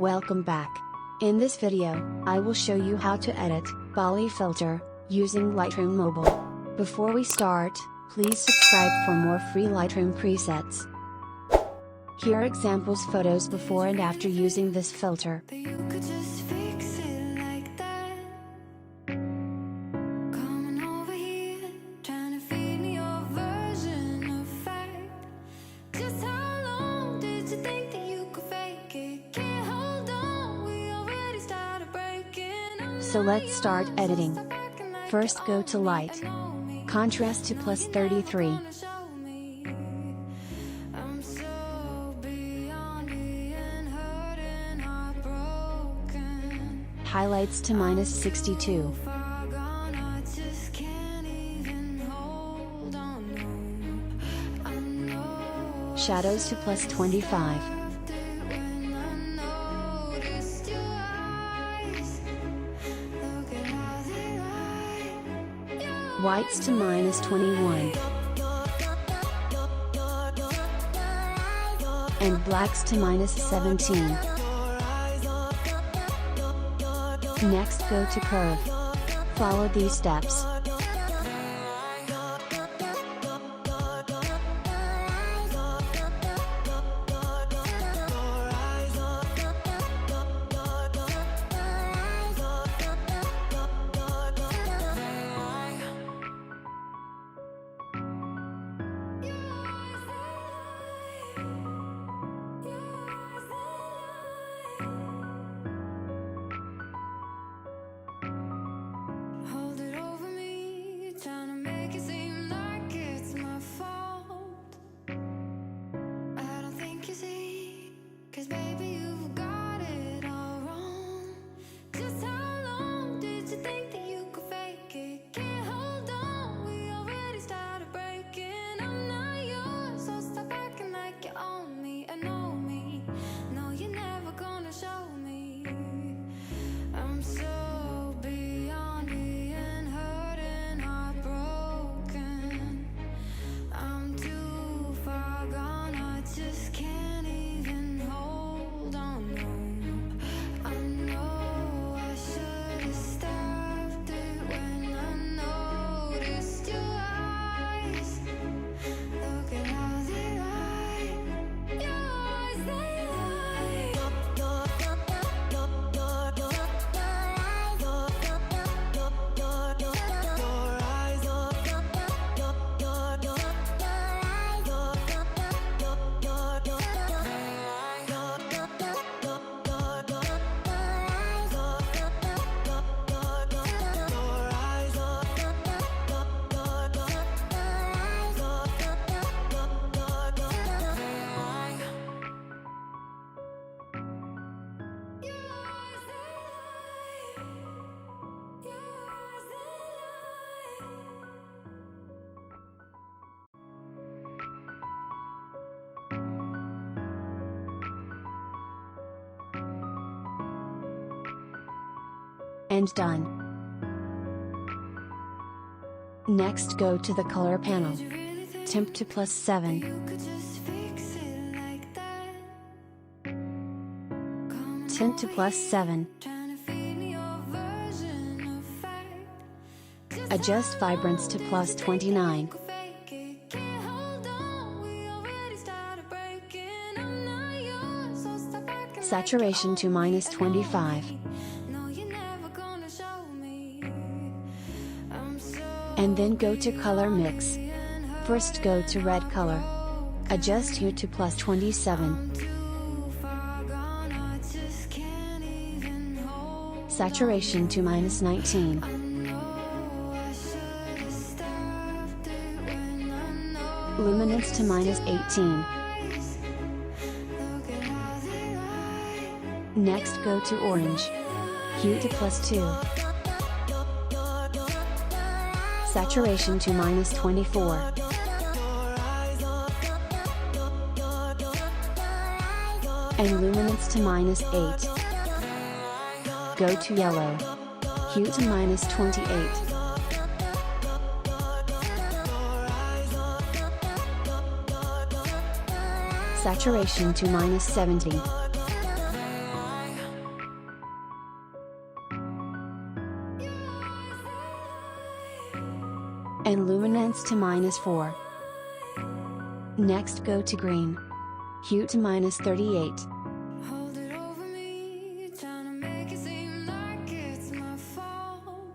Welcome back. In this video, I will show you how to edit BALI filter using Lightroom Mobile. Before we start, please subscribe for more free Lightroom presets. Here are examples photos before and after using this filter. So let's start editing. First go to Light. Contrast to +33. Highlights to -62. Shadows to +25. Whites to -21. And blacks to -17. Next go to curve. Follow these steps. And done. Next go to the color panel. Temp to +7. Tint to +7. Adjust vibrance to +29. Saturation to -25. And then go to color mix. First go to red color. Adjust hue to +27. Saturation to -19. Luminance to -18. Next go to orange. Hue to +2. Saturation to -24. And luminance to -8. Go to yellow. Hue to -28. Saturation to -70. and luminance to -4. Next go to green. Hue to -38.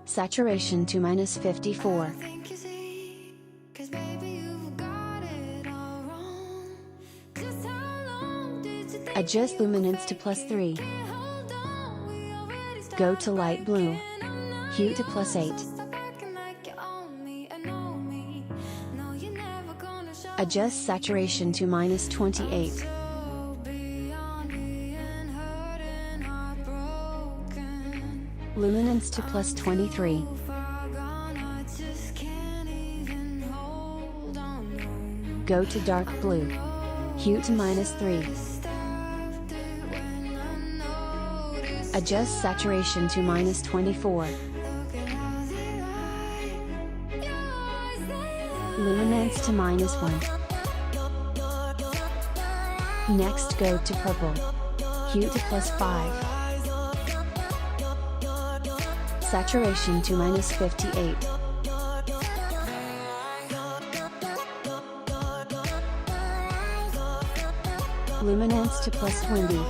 Saturation to -54. Adjust luminance to +3. Go to light blue. Hue to +8. Adjust saturation to -28. Luminance to +23. Go to dark blue. Hue to -3. Adjust saturation to -24. Luminance to -1. Next go to purple. Hue to +5. Saturation to -58. Luminance to +20.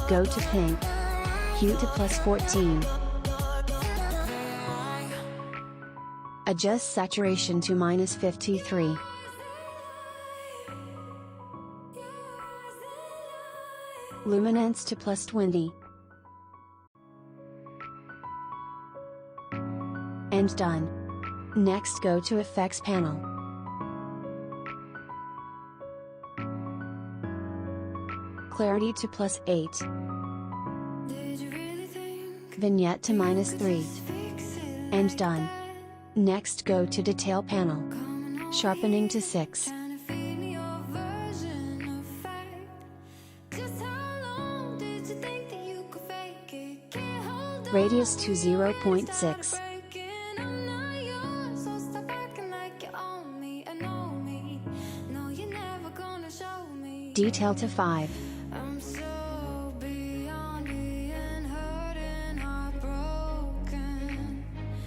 Go to pink. Hue to +14. Adjust saturation to -53. Luminance to +20. And done. Next go to Effects panel. Clarity to +8. Vignette to -3. And done. Next go to Detail panel. Sharpening to 6. Radius to 0.6. Detail to 5.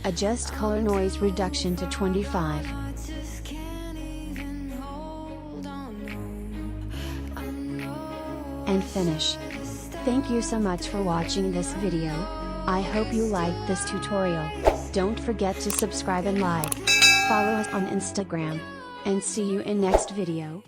Adjust color noise reduction to 25. And finish. Thank you so much for watching this video. I hope you liked this tutorial. Don't forget to subscribe and like. Follow us on Instagram. And see you in next video.